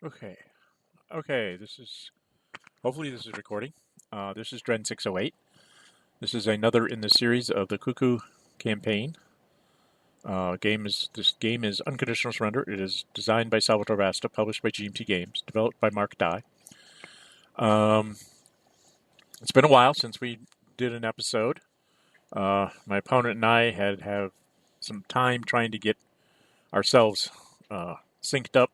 Okay. Okay, hopefully this is recording. This is Dren 608. This is another in the series of the Cuckoo campaign. This game is Unconditional Surrender. It is designed by Salvatore Vasta, published by GMT Games, developed by Mark Dye. It's been a while since we did an episode. My opponent and I have some time trying to get ourselves synced up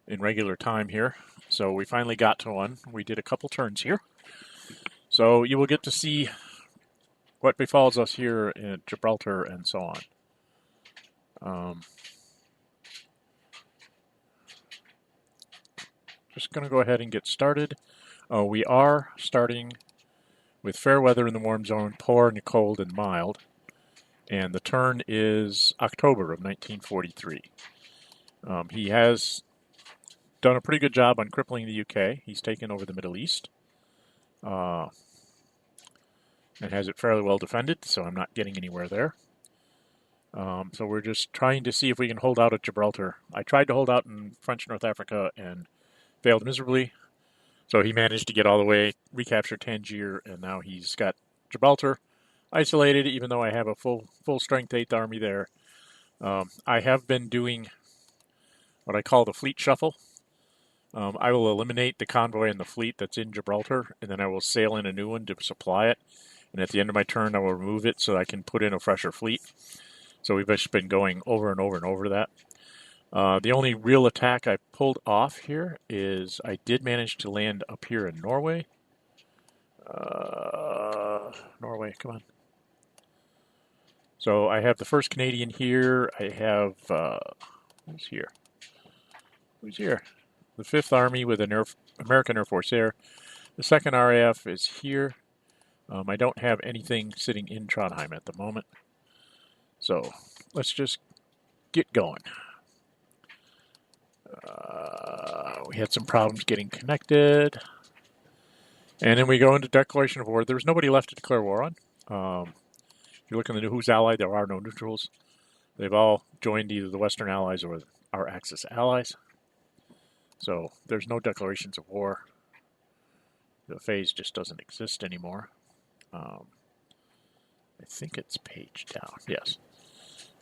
in regular time here. So we finally got to one. We did a couple turns here. So you will get to see what befalls us here in Gibraltar and so on. Just going to go ahead and get started. We are starting with fair weather in the warm zone, poor and cold and mild. And the turn is October of 1943. He has done a pretty good job on crippling the UK. He's taken over the Middle East. And has it fairly well defended, so I'm not getting anywhere there. So we're just trying to see if we can hold out at Gibraltar. I tried to hold out in French North Africa and failed miserably. So he managed to get all the way, recapture Tangier, and now he's got Gibraltar isolated, even though I have a full-strength 8th Army there. I have been doing what I call the fleet shuffle. I will eliminate the convoy and the fleet that's in Gibraltar, and then I will sail in a new one to supply it. And at the end of my turn, I will remove it so I can put in a fresher fleet. So we've just been going over and over and over that. The only real attack I pulled off here is I did manage to land up here in Norway. Norway, come on. So I have the 1st Canadian here. I have, who's here? Who's here? The 5th Army with an American Air Force there. The 2nd RAF is here. I don't have anything sitting in Trondheim at the moment. So let's just get going. We had some problems getting connected. And then we go into declaration of war. There's nobody left to declare war on. If you look in the who's allied, there are no neutrals. They've all joined either the Western Allies or our Axis allies. So there's no declarations of war. The phase just doesn't exist anymore. I think it's page down. Yes.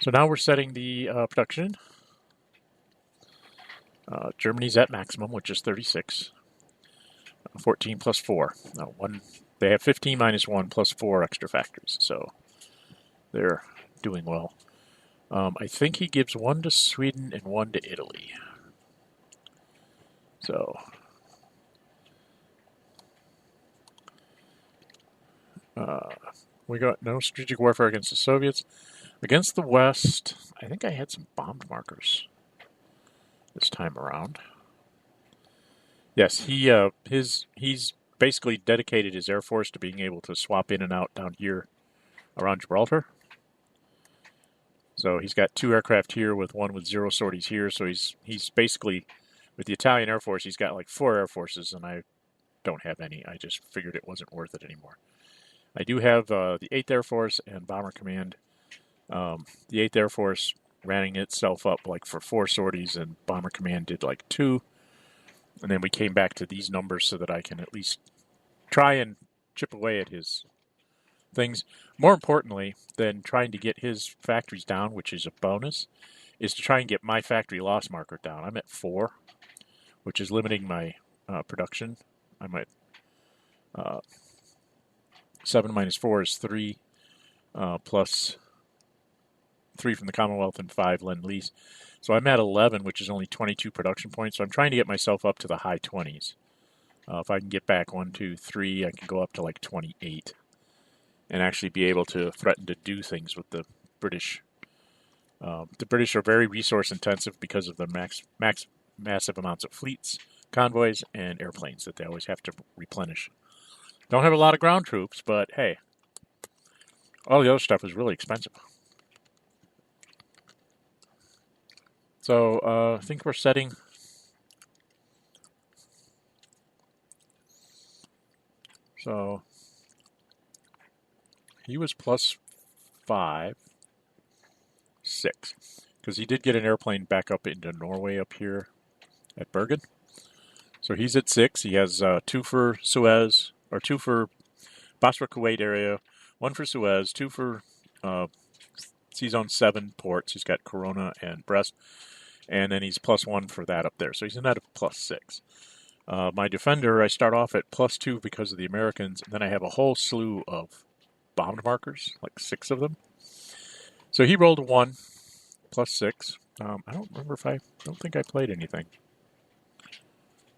So now we're setting the production. Germany's at maximum, which is 36. 14 plus 4. They have 15 minus 1 plus 4 extra factories. So they're doing well. I think he gives 1 to Sweden and 1 to Italy. So we got no strategic warfare against the Soviets. Against the West, I think I had some bombed markers this time around. Yes, he's basically dedicated his Air Force to being able to swap in and out down here around Gibraltar. So he's got 2 aircraft here with 1 with 0 sorties here. So he's basically, with the Italian Air Force, he's got like 4 Air Forces, and I don't have any. I just figured it wasn't worth it anymore. I do have the 8th Air Force and Bomber Command. The 8th Air Force ran itself up like for 4 sorties, and Bomber Command did like 2. And then we came back to these numbers so that I can at least try and chip away at his things. More importantly than trying to get his factories down, which is a bonus, is to try and get my factory loss marker down. I'm at 4, which is limiting my production. I'm at 7 minus 4 is 3, plus 3 from the Commonwealth and 5 Lend-Lease. So I'm at 11, which is only 22 production points. So I'm trying to get myself up to the high 20s. If I can get back 1, 2, 3, I can go up to like 28 and actually be able to threaten to do things with the British. The British are very resource intensive because of the massive amounts of fleets, convoys, and airplanes that they always have to replenish. Don't have a lot of ground troops, but hey, all the other stuff is really expensive. So I think we're setting. So he was plus 5, 6, because he did get an airplane back up into Norway up here. at Bergen. So he's at 6. He has 2 for Suez, or 2 for Basra Kuwait area, 1 for Suez, 2 for C-Zone 7 ports. He's got Corona and Brest, and then he's +1 for that up there. So he's net of +6. My defender, I start off at +2 because of the Americans, and then I have a whole slew of bombed markers, like 6 of them. So he rolled a 1, +6. I don't remember if I don't think I played anything.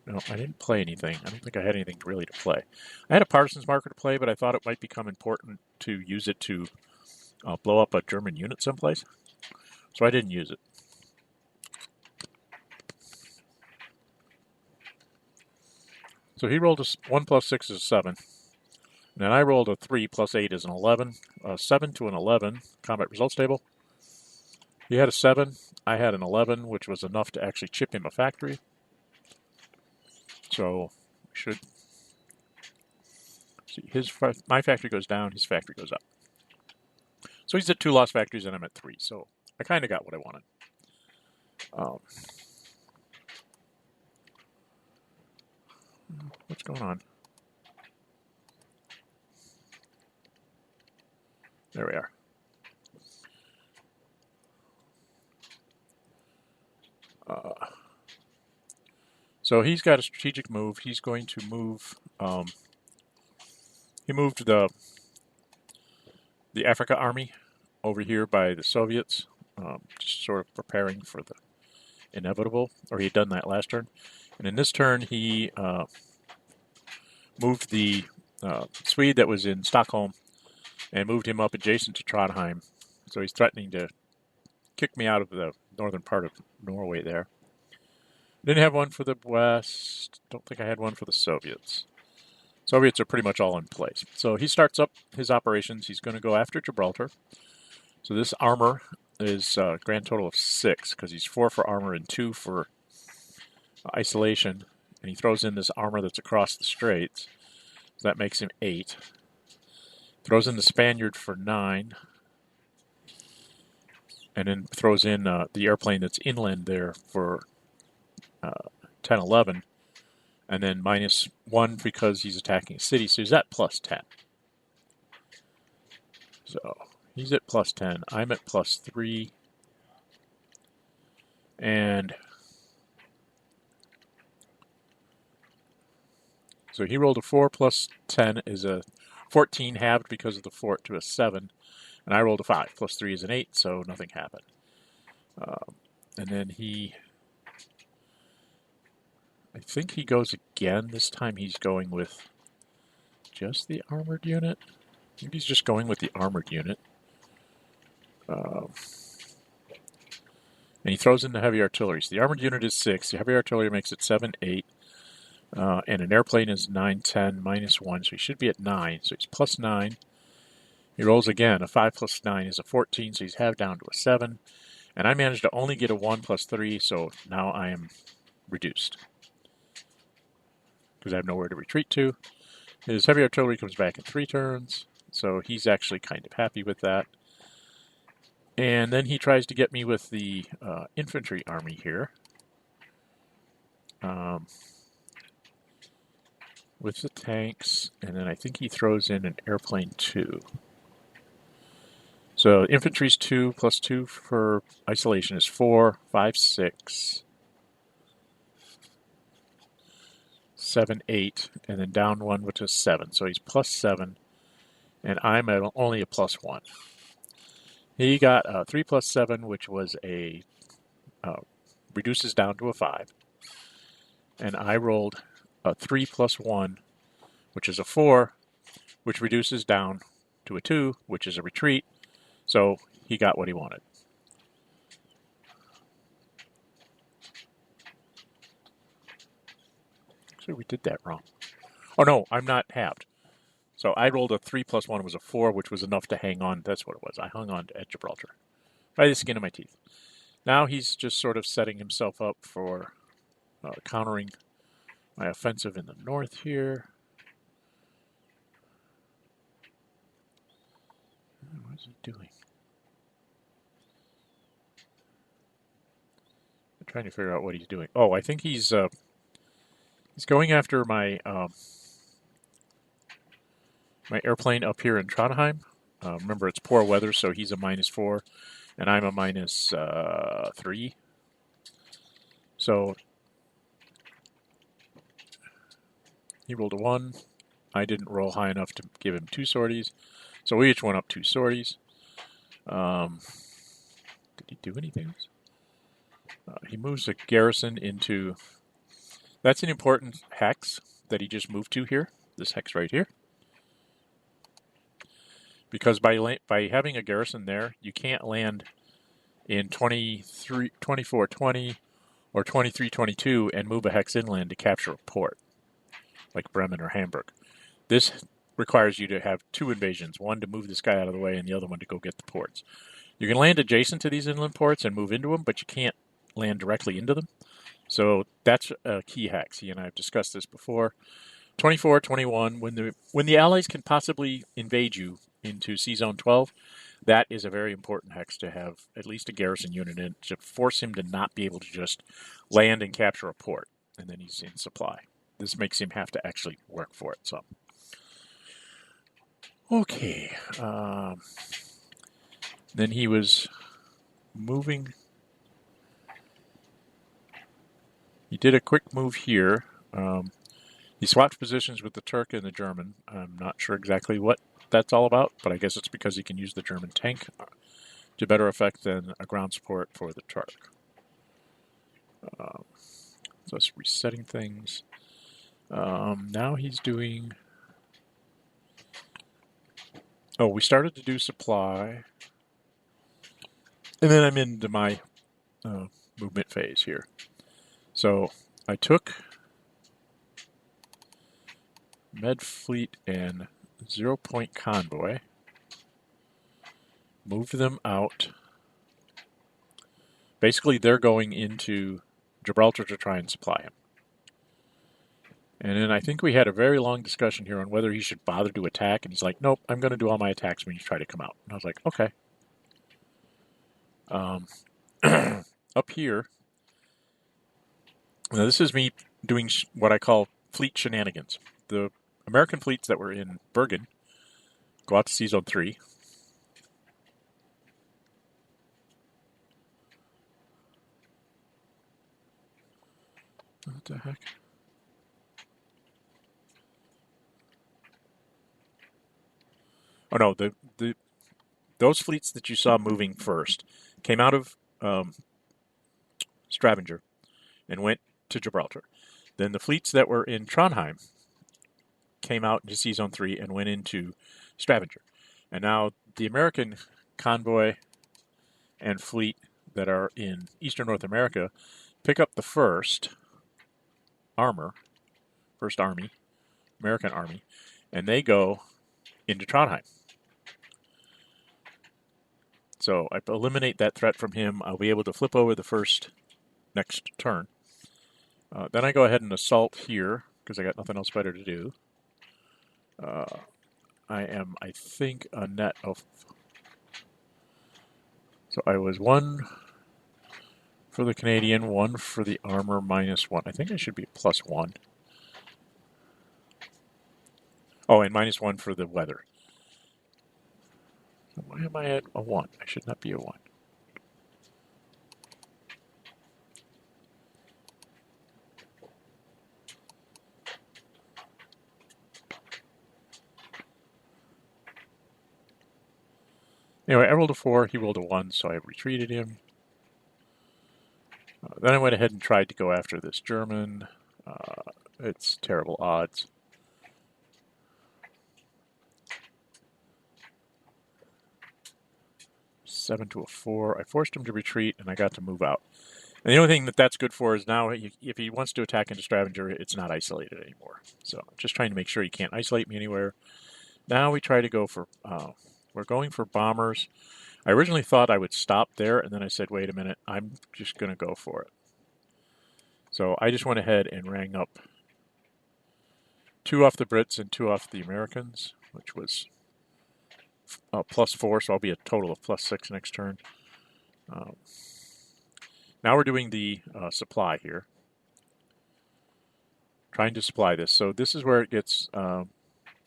No, I didn't play anything. I don't think I had anything really to play. I had a Partisans marker to play, but I thought it might become important to use it to blow up a German unit someplace. So I didn't use it. So he rolled a 1 +6 is a 7. And then I rolled a 3 +8 is an 11. A 7 to an 11, combat results table. He had a 7. I had an 11, which was enough to actually chip him a factory. So we should see my factory goes down, his factory goes up. So he's at 2 lost factories and I'm at 3. So I kind of got what I wanted. What's going on? There we are. So he's got a strategic move. He's going to move. He moved the Africa army over here by the Soviets, just sort of preparing for the inevitable. Or he had done that last turn, and in this turn he moved the Swede that was in Stockholm and moved him up adjacent to Trondheim. So he's threatening to kick me out of the northern part of Norway there. Didn't have one for the West. Don't think I had one for the Soviets. Soviets are pretty much all in place. So he starts up his operations. He's going to go after Gibraltar. So this armor is a grand total of 6 because he's 4 for armor and 2 for isolation. And he throws in this armor that's across the straits. So that makes him 8. Throws in the Spaniard for 9. And then throws in the airplane that's inland there for 10, 11. And then -1 because he's attacking a city. So he's at +10. So he's at +10. I'm at +3. And so he rolled a 4 +10 is a 14 halved because of the fort to a 7. And I rolled a 5. +3 is an 8, so nothing happened. And then I think he goes again. This time he's going with just the armored unit. Maybe he's just going with the armored unit. And he throws in the heavy artillery. So the armored unit is 6. The heavy artillery makes it 7, 8. And an airplane is 9, 10, -1. So he should be at 9. So he's +9. He rolls again. A 5 +9 is a 14. So he's halved down to a 7. And I managed to only get a 1 +3. So now I am reduced, because I have nowhere to retreat to. His heavy artillery comes back in 3 turns, so he's actually kind of happy with that. And then he tries to get me with the infantry army here. With the tanks, and then I think he throws in an airplane 2. So infantry's 2 +2 for isolation is 4, 5, 6. 7, 8, and then down 1, which is 7. So he's +7, and I'm at only a +1. He got a 3 +7, which was a reduces down to a 5, and I rolled a 3 +1, which is a 4, which reduces down to a 2, which is a retreat. So he got what he wanted. We did that wrong. Oh no, I'm not halved. So I rolled a 3 +1 was a 4, which was enough to hang on. That's what it was. I hung on at Gibraltar by the skin of my teeth. Now he's just sort of setting himself up for countering my offensive in the north here. What is he doing? trying to figure out what he's doing. Oh, I think he's going after my my airplane up here in Trondheim. Remember, it's poor weather, so he's a -4, and I'm a -3. So he rolled a 1. I didn't roll high enough to give him 2 sorties, so we each went up 2 sorties. Did he do anything else? He moves a garrison into... That's an important hex that he just moved to here, this hex right here. Because by having a garrison there, you can't land in 2420 or 2322 and move a hex inland to capture a port, like Bremen or Hamburg. This requires you to have 2 invasions, one to move this guy out of the way and the other one to go get the ports. You can land adjacent to these inland ports and move into them, but you can't land directly into them. So that's a key hex. He and I have discussed this before. 24, 21, when the Allies can possibly invade you into C-Zone 12, that is a very important hex to have at least a garrison unit in to force him to not be able to just land and capture a port, and then he's in supply. This makes him have to actually work for it some. Okay. Then he was moving. He did a quick move here. He swapped positions with the Turk and the German. I'm not sure exactly what that's all about, but I guess it's because he can use the German tank to better effect than a ground support for the Turk. So it's resetting things. Now he's doing... Oh, we started to do supply. And then I'm into my movement phase here. So I took Med Fleet and 0-point convoy, moved them out. Basically, they're going into Gibraltar to try and supply him. And then I think we had a very long discussion here on whether he should bother to attack. And he's like, nope, I'm going to do all my attacks when you try to come out. And I was like, okay. Up here, now this is me doing what I call fleet shenanigans. The American fleets that were in Bergen go out to C-Zone 3. What the heck? Oh no, those fleets that you saw moving first came out of Stavanger and went to Gibraltar. Then the fleets that were in Trondheim came out into C-Zone 3 and went into Stavanger. And now the American convoy and fleet that are in Eastern North America pick up the first Army, American Army, and they go into Trondheim. So I eliminate that threat from him. I'll be able to flip over the next turn. Then I go ahead and assault here, because I got nothing else better to do. I think, a net of... So I was 1 for the Canadian, 1 for the armor, -1. I think I should be +1. Oh, and -1 for the weather. Why am I at a 1? I should not be a 1. Anyway, I rolled a 4, he rolled a 1, so I retreated him. Then I went ahead and tried to go after this German. It's terrible odds. Seven to a 4. I forced him to retreat, and I got to move out. And the only thing that's good for is now, if he wants to attack into Stavanger, it's not isolated anymore. So just trying to make sure he can't isolate me anywhere. Now we try to go for... we're going for bombers. I originally thought I would stop there, and then I said, wait a minute, I'm just going to go for it. So I just went ahead and rang up 2 off the Brits and 2 off the Americans, which was +4, so I'll be a total of +6 next turn. Now we're doing the supply here. Trying to supply this. So this is where it gets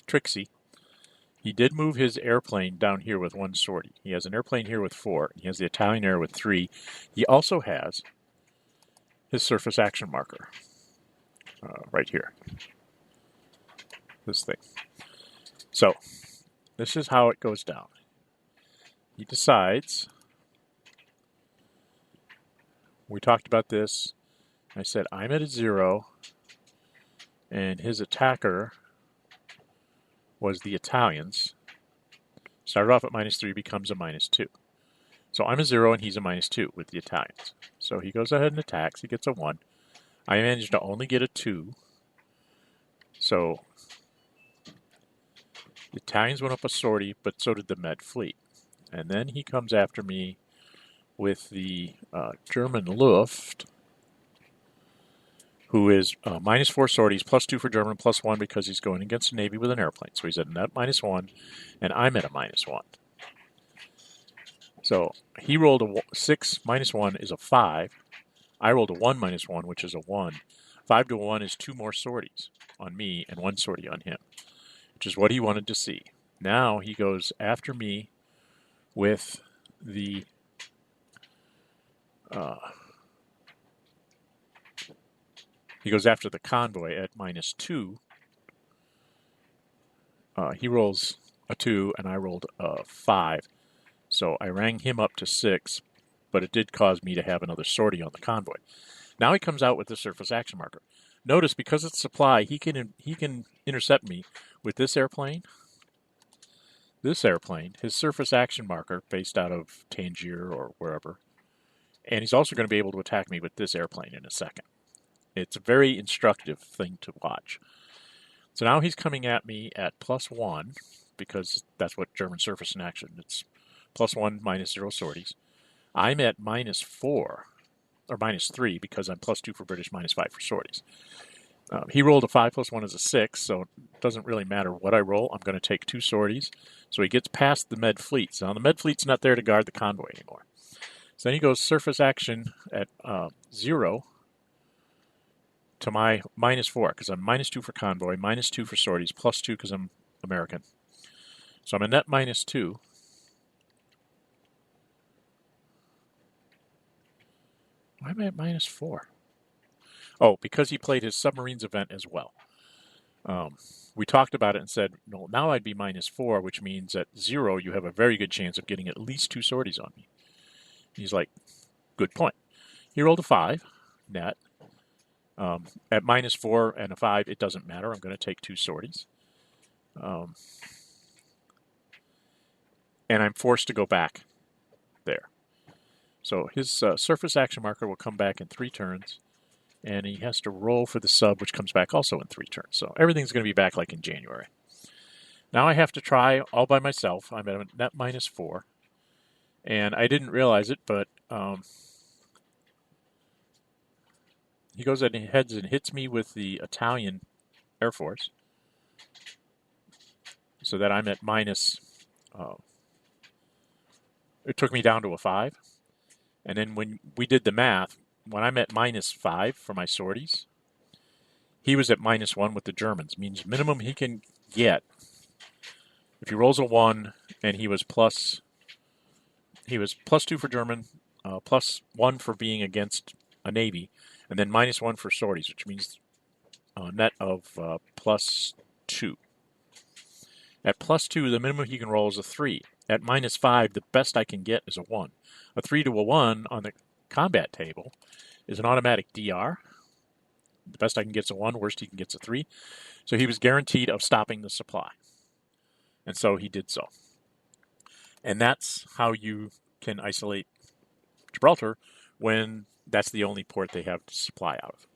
tricksy. He did move his airplane down here with 1 sortie. He has an airplane here with 4. He has the Italian Air with 3. He also has his surface action marker right here. This thing. So this is how it goes down. He decides, we talked about this, I said I'm at a 0, and his attacker was the Italians. Started off at -3, becomes a -2. So I'm a 0 and he's a -2 with the Italians. So he goes ahead and attacks. He gets a 1. I managed to only get a 2. So the Italians went up a sortie, but so did the Med fleet. And then he comes after me with the German Luft, who is -4 sorties, +2 for German, +1 because he's going against the Navy with an airplane. So he's at a net -1, and I'm at a -1. So he rolled a 6 -1 is a 5. I rolled a 1 -1, which is a 1. 5 to 1 is 2 more sorties on me and 1 sortie on him, which is what he wanted to see. Now he goes after me with the he goes after the convoy at -2. He rolls a 2 and I rolled a 5. So I rang him up to 6, but it did cause me to have another sortie on the convoy. Now he comes out with the surface action marker. Notice, because it's supply, he can intercept me with this airplane, his surface action marker based out of Tangier or wherever, and he's also going to be able to attack me with this airplane in a second. It's a very instructive thing to watch. So now he's coming at me at +1, because that's what German surface in action. It's +1, -0 sorties. I'm at -4, or -3, because I'm +2 for British, -5 for sorties. He rolled a 5 + 1 is a 6, so it doesn't really matter what I roll. I'm going to take 2 sorties. So he gets past the Med fleet. So now the Med fleet's not there to guard the convoy anymore. So then he goes surface action at 0 to my -4, because I'm -2 for convoy, -2 for sorties, +2 because I'm American. So I'm a net -2. Why am I at -4? Oh, because he played his submarines event as well. We talked about it and said, no, now I'd be -4, which means at 0 you have a very good chance of getting at least 2 sorties on me. He's like, good point. He rolled a 5 net. At -4 and a 5, it doesn't matter. I'm going to take 2 sorties. And I'm forced to go back there. So his surface action marker will come back in 3 turns, and he has to roll for the sub, which comes back also in 3 turns. So everything's going to be back like in January. Now I have to try all by myself. I'm at a net -4, and I didn't realize it, but he goes ahead and heads and hits me with the Italian Air Force, so that I'm at it took me down to a 5. And then when we did the math, when I'm at -5 for my sorties, he was at -1 with the Germans. Means minimum he can get, if he rolls a 1 and he was +2 for German, +1 for being against a Navy, and then -1 for sorties, which means a net of +2. At +2, the minimum he can roll is a 3. At -5, the best I can get is a 1. A 3 to a 1 on the combat table is an automatic DR. The best I can get is a 1, worst he can get is a 3. So he was guaranteed of stopping the supply. And so he did so. And that's how you can isolate Gibraltar when that's the only port they have to supply out of.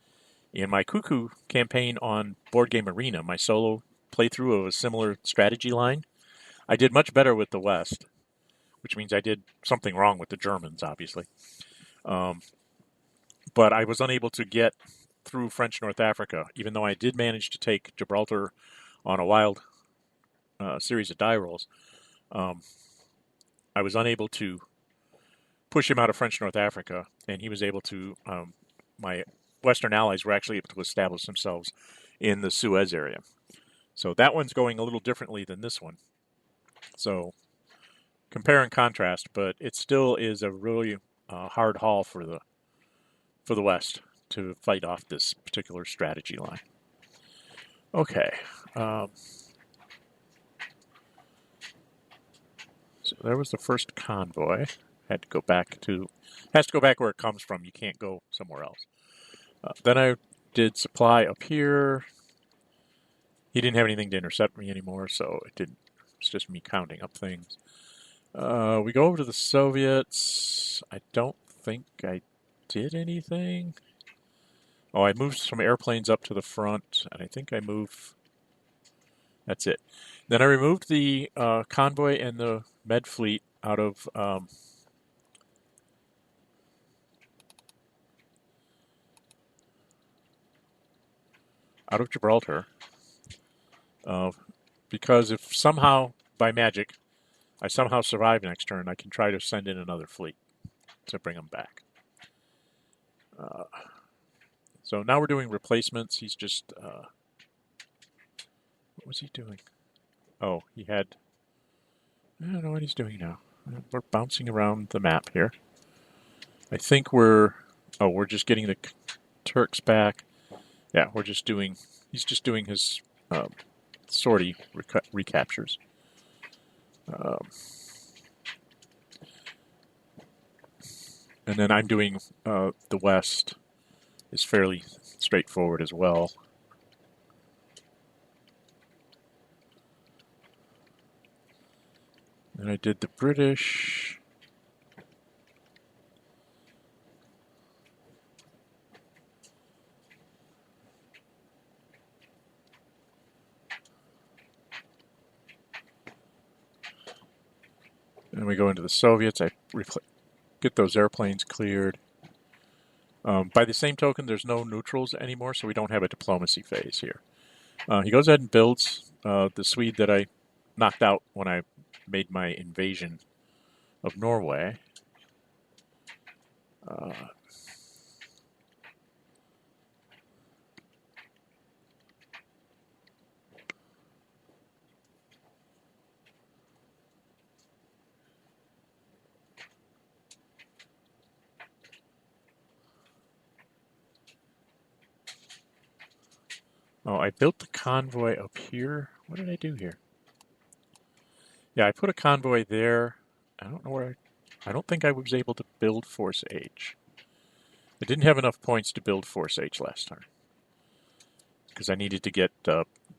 In my C.U.C.U campaign on Board Game Arena, my solo playthrough of a similar strategy line, I did much better with the West, which means I did something wrong with the Germans, obviously. But I was unable to get through French North Africa, even though I did manage to take Gibraltar on a wild series of die rolls. I was unable to push him out of French North Africa, and he was able to, my Western allies were actually able to establish themselves in the Suez area. So that one's going a little differently than this one. So compare and contrast, but it still is a really hard haul for the West to fight off this particular strategy line. Okay. So there was the first convoy. Has to go back where it comes from. You can't go somewhere else. Then I did supply up here. He didn't have anything to intercept me anymore, so it's just me counting up things. We go over to the Soviets. I don't think I did anything. Oh, I moved some airplanes up to the front, and I think I moved... That's it. Then I removed the convoy and the med fleet out of... out of Gibraltar. Because if somehow, by magic, I somehow survive next turn, I can try to send in another fleet to bring them back. So now we're doing replacements. He's just... what was he doing? Oh, he had... I don't know what he's doing now. We're bouncing around the map here. I think we're just getting the Turks back. Yeah, we're just doing... He's just doing his sortie recaptures. And then I'm doing the West. Is fairly straightforward as well. And I did the British. And we go into the Soviets. I get those airplanes cleared. By the same token, there's no neutrals anymore, so we don't have a diplomacy phase here. He goes ahead and builds the Swede that I knocked out when I made my invasion of Norway. Oh, I built the convoy up here. What did I do here? Yeah, I put a convoy there. I don't know where I don't think I was able to build Force H. I didn't have enough points to build Force H last turn. Because I needed to get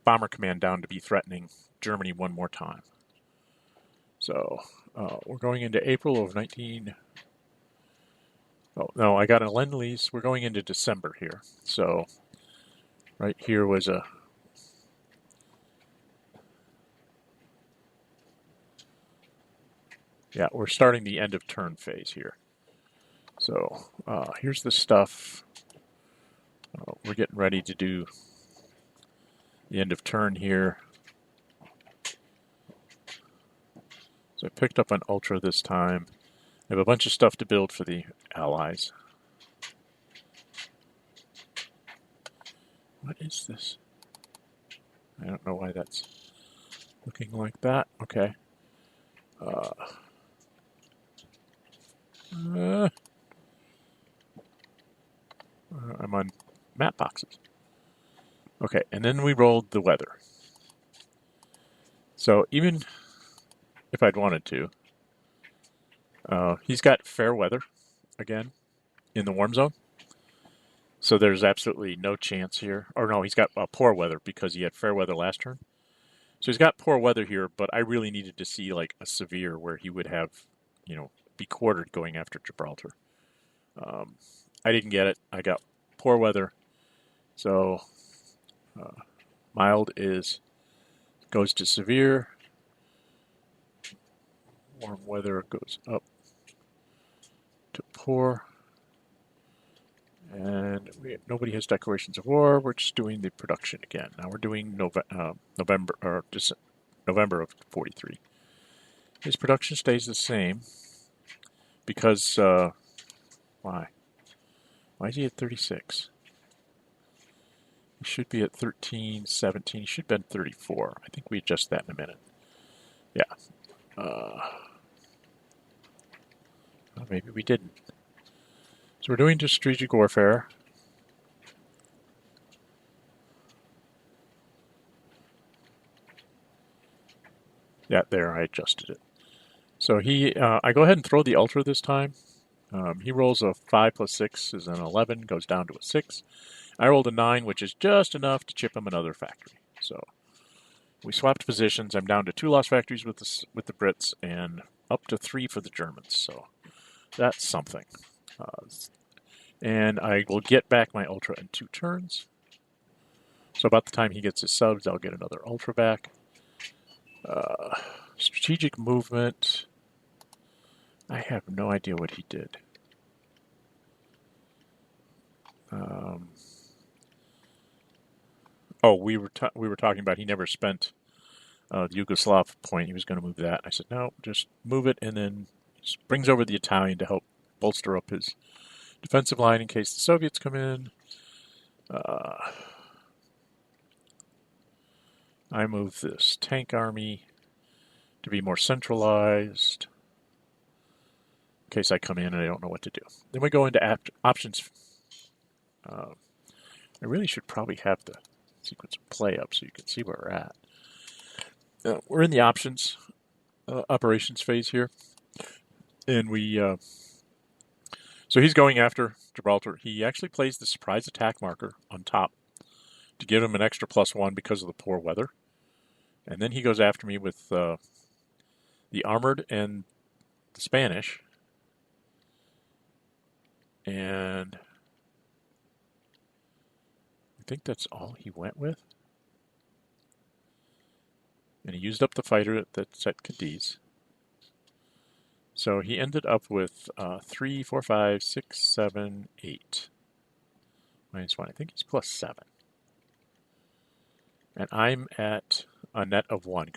Bomber Command down to be threatening Germany one more time. So, we're going into April of 19... Oh, no, I got a Lend-Lease. We're going into December here. So... Right here was a... Yeah, we're starting the end of turn phase here. So, here's the stuff. We're getting ready to do the end of turn here. So I picked up an Ultra this time. I have a bunch of stuff to build for the Allies. What is this? I don't know why that's looking like that. Okay. I'm on map boxes. Okay, and then we rolled the weather. So even if I'd wanted to, he's got fair weather again in the warm zone. So there's absolutely no chance here. Or no, he's got poor weather because he had fair weather last turn. So he's got poor weather here, but I really needed to see like a severe where he would have, be quartered going after Gibraltar. I didn't get it. I got poor weather. So mild goes to severe. Warm weather goes up to poor. And nobody has declarations of war. We're just doing the production again. Now we're doing November of 43. His production stays the same. because, why? Why is he at 36? He should be at 13, 17. He should have been 34. I think we adjust that in a minute. Yeah. Well, maybe we didn't. So we're doing just strategic warfare. Yeah, there, I adjusted it. So I go ahead and throw the ultra this time. He rolls a 5 plus 6 is an 11, goes down to a 6. I rolled a 9, which is just enough to chip him another factory. So we swapped positions. I'm down to 2 lost factories with the Brits and up to 3 for the Germans. So that's something. And I will get back my ultra in 2 turns. So about the time he gets his subs, I'll get another ultra back. Strategic movement. I have no idea what he did. We were talking about he never spent the Yugoslav point. He was going to move that. I said no, just move it, and then just brings over the Italian to help bolster up his defensive line in case the Soviets come in. I move this tank army to be more centralized in case I come in and I don't know what to do. Then we go into options. I really should probably have the sequence of play up so you can see where we're at. We're in the options operations phase here, and so he's going after Gibraltar. He actually plays the surprise attack marker on top to give him an extra +1 because of the poor weather. And then he goes after me with the armored and the Spanish. And I think that's all he went with. And he used up the fighter that's at Cadiz. So he ended up with 3, 4, 5, 6, 7, 8. -1. I think he's +7. And I'm at a net of 1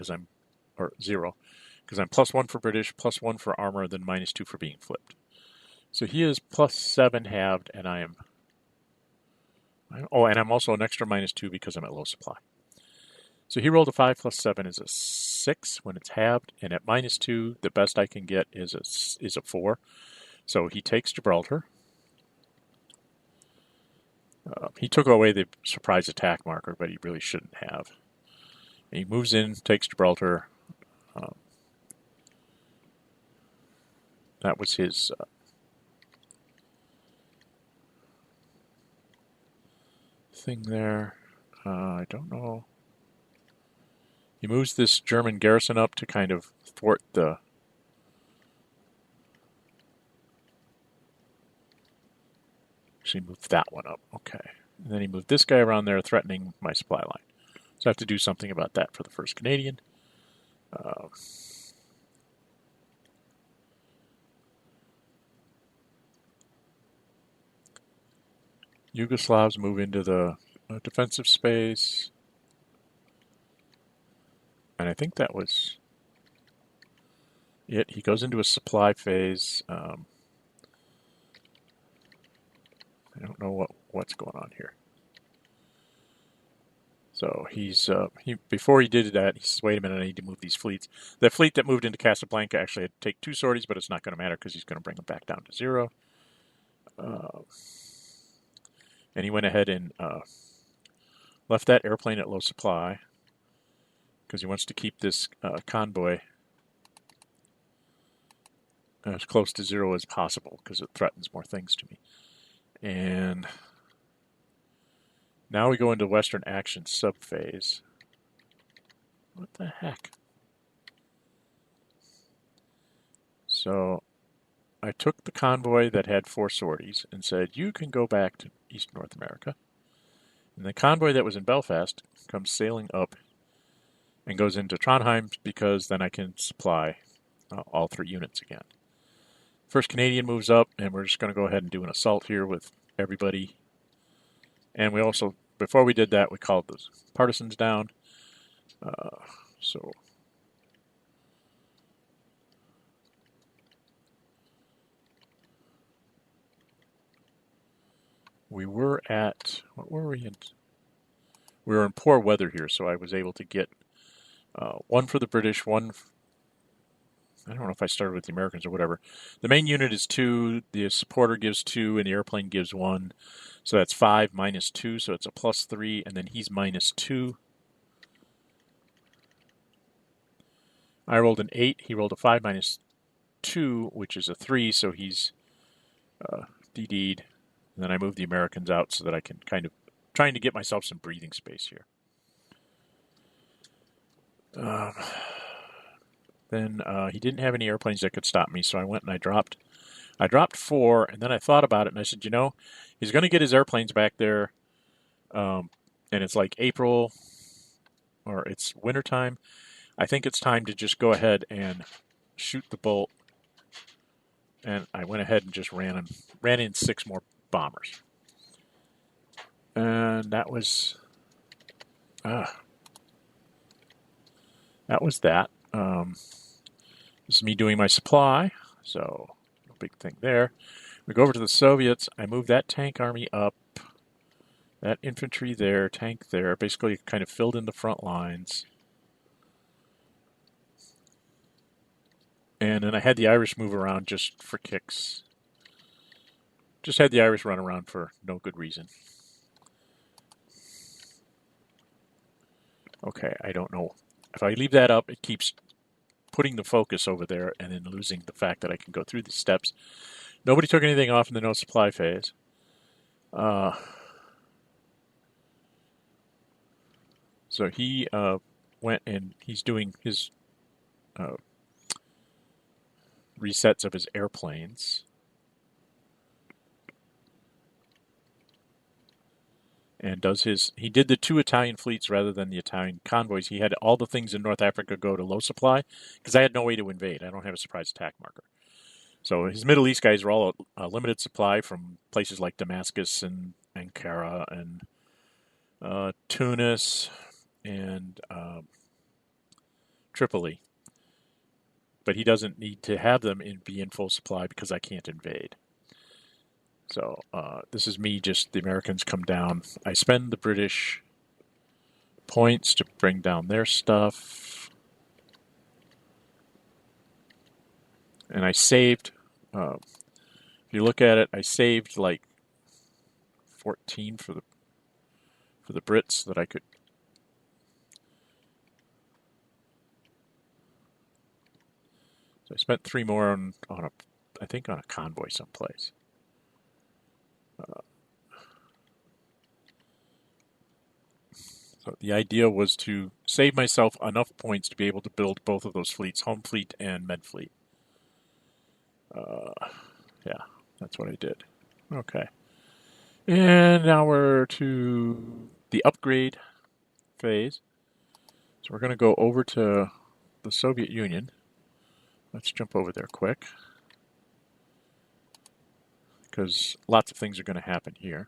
or 0, because I'm +1 for British, +1 for armor, then -2 for being flipped. So he is +7 halved, and and I'm also an extra -2 because I'm at low supply. So he rolled a 5 plus 7 is a 6 when it's halved, and at -2, the best I can get is a 4. So he takes Gibraltar. He took away the surprise attack marker, but he really shouldn't have. And he moves in, takes Gibraltar. That was his thing there. I don't know. He moves this German garrison up to kind of thwart the... Actually moved that one up. Okay. And then he moved this guy around there, threatening my supply line. So I have to do something about that for the 1st Canadian. Yugoslavs move into the defensive space. And I think that was it. He goes into a supply phase. I don't know what's going on here. So before he did that, he says, wait a minute, I need to move these fleets. The fleet that moved into Casablanca actually had to take 2 sorties, but it's not going to matter because he's going to bring them back down to 0. And he went ahead and left that airplane at low supply because he wants to keep this convoy as close to 0 as possible because it threatens more things to me. And now we go into Western Action subphase. What the heck? So I took the convoy that had 4 sorties and said, you can go back to East North America. And the convoy that was in Belfast comes sailing up and goes into Trondheim because then I can supply all 3 units again. 1st Canadian moves up, and we're just going to go ahead and do an assault here with everybody. And we also, before we did that, we called the partisans down. we were at, what were we in? We were in poor weather here, so I was able to get one for the British, one, I don't know if I started with the Americans or whatever. The main unit is 2, the supporter gives 2, and the airplane gives 1. So that's 5 minus 2, so it's a plus 3, and then he's minus 2. I rolled an 8, he rolled a 5 minus 2, which is a 3, so he's DD'd. And then I moved the Americans out so that I can kind of, trying to get myself some breathing space here. Then he didn't have any airplanes that could stop me, so I went and I dropped 4, and then I thought about it, and I said, you know, he's going to get his airplanes back there, and it's like April, or it's wintertime. I think it's time to just go ahead and shoot the bolt. And I went ahead and just ran in 6 more bombers. And that was that. This is me doing my supply, so no big thing there. We go over to the Soviets. I move that tank army up, that infantry there, tank there. Basically kind of filled in the front lines. And then I had the Irish move around just for kicks. Just had the Irish run around for no good reason. Okay, I don't know. If I leave that up, it keeps putting the focus over there and then losing the fact that I can go through the steps. Nobody took anything off in the no supply phase. So he went and he's doing his resets of his airplanes. And he did the 2 Italian fleets rather than the Italian convoys. He had all the things in North Africa go to low supply because I had no way to invade. I don't have a surprise attack marker. So his Middle East guys are all a limited supply from places like Damascus and Ankara and Tunis and Tripoli. But he doesn't need to have them be in full supply because I can't invade. So this is me, just the Americans come down. I spend the British points to bring down their stuff. And I saved, if you look at it, I saved like 14 for the Brits so that I could. So I spent 3 more on I think on a convoy someplace. So the idea was to save myself enough points to be able to build both of those fleets, home fleet and med fleet. Yeah, that's what I did. Okay. And now we're to the upgrade phase. So we're going to go over to the Soviet Union. Let's jump over there quick, because lots of things are going to happen here.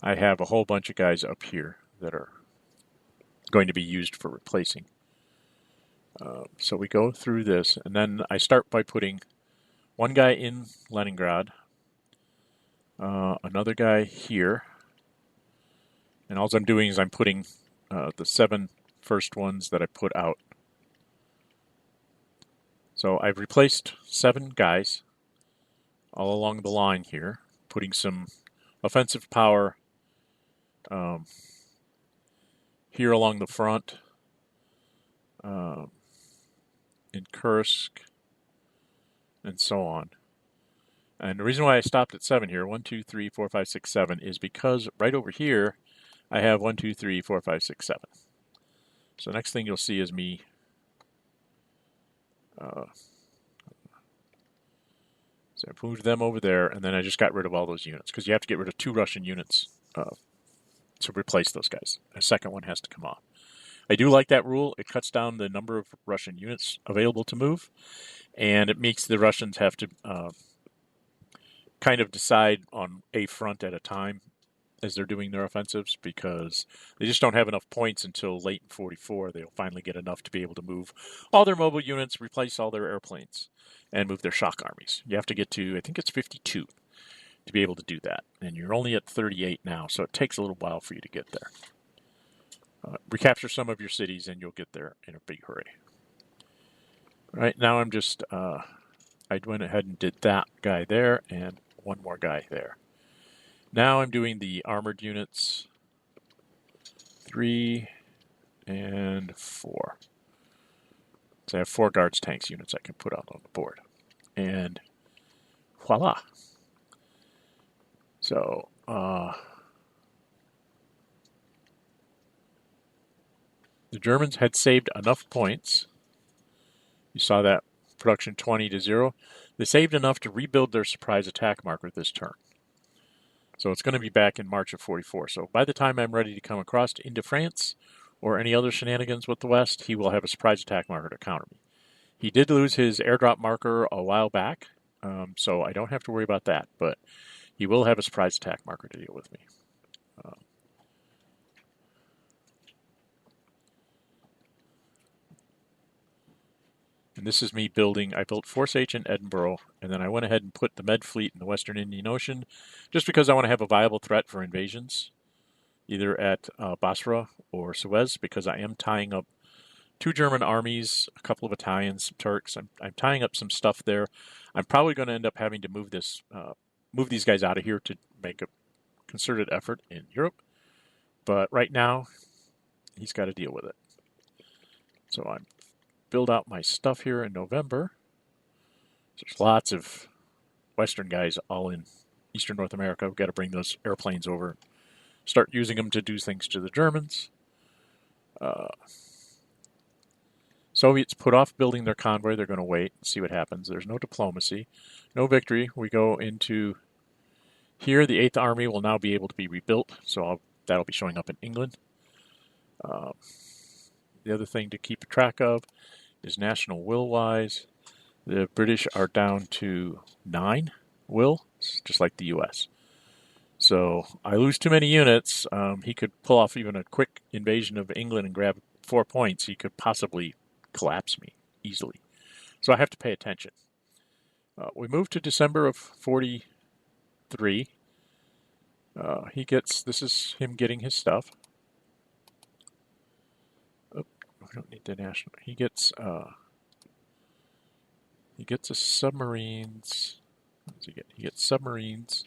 I have a whole bunch of guys up here that are going to be used for replacing. So we go through this, and then I start by putting one guy in Leningrad, another guy here, and all I'm doing is I'm putting the 7 first ones that I put out. So I've replaced 7 guys all along the line here, putting some offensive power here along the front, in Kursk, and so on. And the reason why I stopped at 7 here, 1, 2, 3, 4, 5, 6, 7, is because right over here I have 1, 2, 3, 4, 5, 6, 7. So the next thing you'll see is me so I moved them over there, and then I just got rid of all those units, because you have to get rid of 2 Russian units to replace those guys. A second one has to come off. I do like that rule. It cuts down the number of Russian units available to move, and it makes the Russians have to kind of decide on a front at a time as they're doing their offensives, because they just don't have enough points until late in 44. They'll finally get enough to be able to move all their mobile units, replace all their airplanes, and move their shock armies. You have to get to, I think it's 52 to be able to do that. And you're only at 38 now, so it takes a little while for you to get there. Recapture some of your cities and you'll get there in a big hurry. Right now I'm just, I went ahead and did that guy there and one more guy there. Now I'm doing the armored units 3 and 4. So I have 4 guards tanks units I can put out on the board. And voila. So, the Germans had saved enough points. You saw that production 20 to 0. They saved enough to rebuild their surprise attack marker this turn. So it's going to be back in March of 44. So by the time I'm ready to come across into France or any other shenanigans with the West, he will have a surprise attack marker to counter me. He did lose his airdrop marker a while back, so I don't have to worry about that. But he will have a surprise attack marker to deal with me. And this is me building. I built Force H in Edinburgh, and then I went ahead and put the Med Fleet in the Western Indian Ocean, just because I want to have a viable threat for invasions, either at Basra or Suez, because I am tying up 2 German armies, a couple of Italians, some Turks. I'm tying up some stuff there. I'm probably going to end up having to move these guys out of here to make a concerted effort in Europe. But right now, he's got to deal with it. So I'm build out my stuff here in November. There's lots of Western guys all in Eastern North America. We've got to bring those airplanes over, start using them to do things to the Germans. Soviets put off building their convoy. They're going to wait and see what happens. There's no diplomacy, no victory. We go into here. The 8th Army will now be able to be rebuilt, so that'll be showing up in England. The other thing to keep track of is national will-wise. The British are down to 9 will, just like the U.S. So I lose too many units. He could pull off even a quick invasion of England and grab 4 points. He could possibly collapse me easily. So I have to pay attention. We move to December of 43. This is him getting his stuff. I don't need the national. He gets a submarines. What does he get? He gets submarines.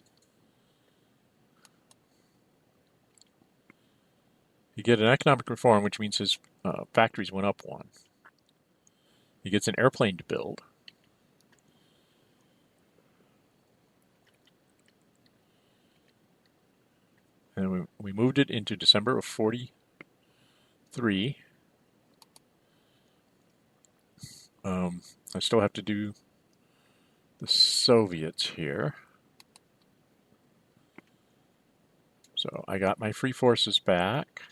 You get an economic reform, which means his factories went up 1. He gets an airplane to build. And we moved it into December of 43. I still have to do the Soviets here. So I got my free forces back.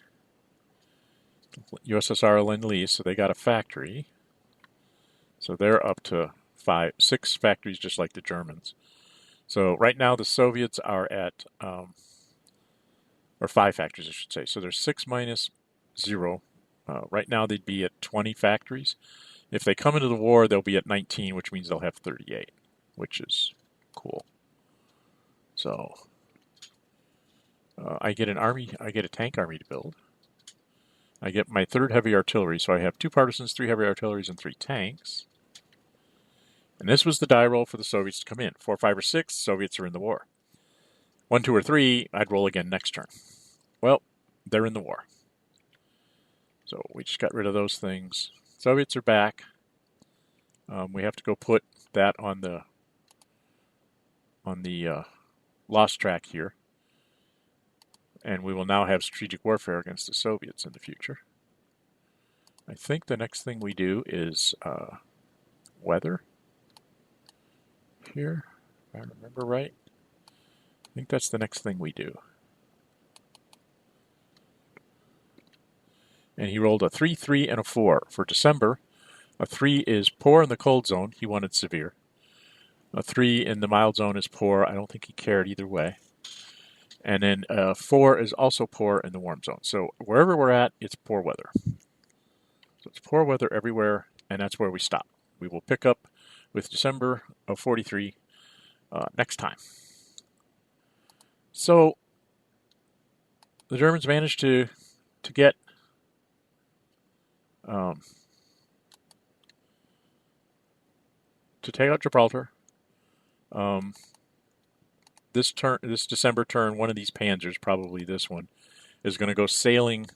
USSR Lend-Lease, so they got a factory. So they're up to 6 factories just like the Germans. So right now the Soviets are at, or 5 factories I should say. So there's 6 minus 0. Right now they'd be at 20 factories. If they come into the war, they'll be at 19, which means they'll have 38, which is cool. So I get a tank army to build. I get my 3rd heavy artillery, so I have 2 partisans, 3 heavy artilleries, and 3 tanks. And this was the die roll for the Soviets to come in. 4, 5, or 6, Soviets are in the war. 1, 2, or 3, I'd roll again next turn. Well, they're in the war. So we just got rid of those things. Soviets are back. We have to go put that on the lost track here. And we will now have strategic warfare against the Soviets in the future. I think the next thing we do is weather here, if I remember right. I think that's the next thing we do. And he rolled a 3, 3, and a 4. For December, a 3 is poor in the cold zone. He wanted severe. A 3 in the mild zone is poor. I don't think he cared either way. And then 4 is also poor in the warm zone. So wherever we're at, it's poor weather. So it's poor weather everywhere, and that's where we stop. We will pick up with December of 43 next time. So the Germans managed to get to take out Gibraltar. This December turn, one of these panzers, probably this one, is going to go sailing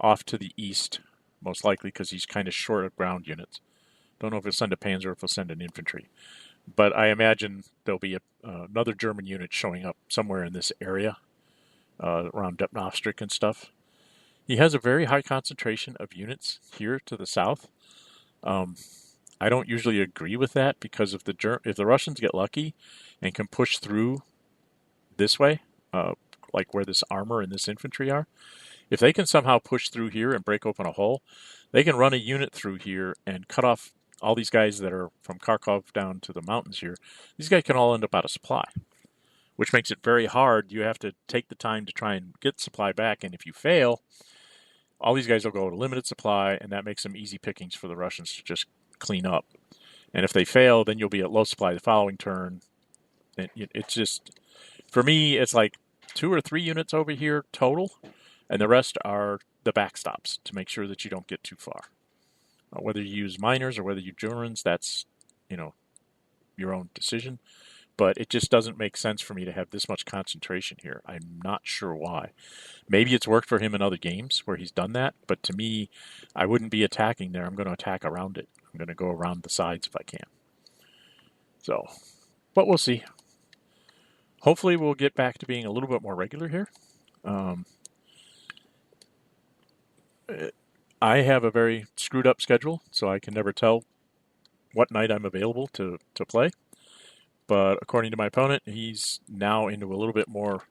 off to the east, most likely because he's kind of short of ground units. Don't know if he'll send a panzer or if he'll send an infantry. But I imagine there'll be another German unit showing up somewhere in this area, around Nov43 and stuff. He has a very high concentration of units here to the south. I don't usually agree with that because if the Russians get lucky and can push through this way, like where this armor and this infantry are, if they can somehow push through here and break open a hole, they can run a unit through here and cut off all these guys that are from Kharkov down to the mountains here. These guys can all end up out of supply, which makes it very hard. You have to take the time to try and get supply back, and if you fail, all these guys will go to limited supply, and that makes them easy pickings for the Russians to just clean up. And if they fail, then you'll be at low supply the following turn. And it's just, for me, it's like 2 or 3 units over here total, and the rest are the backstops to make sure that you don't get too far. Whether you use miners or whether you Germans, that's, your own decision. But it just doesn't make sense for me to have this much concentration here. I'm not sure why. Maybe it's worked for him in other games where he's done that, but to me, I wouldn't be attacking there. I'm going to attack around it. I'm going to go around the sides if I can. So, but we'll see. Hopefully we'll get back to being a little bit more regular here. I have a very screwed up schedule, so I can never tell what night I'm available to play. But according to my opponent, he's now into a little bit more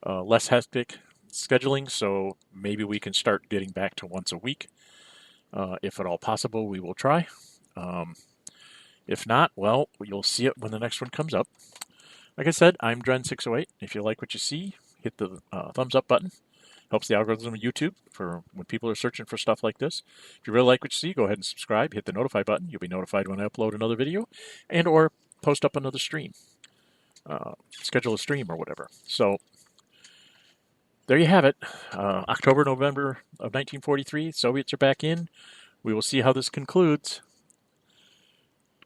less hectic scheduling, so maybe we can start getting back to once a week. If at all possible, we will try. If not, well, you'll see it when the next one comes up. Like I said, I'm Dren608. If you like what you see, hit the thumbs up button. Helps the algorithm of YouTube for when people are searching for stuff like this. If you really like what you see, go ahead and subscribe. Hit the notify button. You'll be notified when I upload another video and or post up another stream. Schedule a stream or whatever. So there you have it. October, November of 1943. Soviets are back in. We will see how this concludes.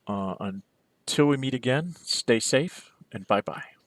Until we meet again, stay safe and bye-bye.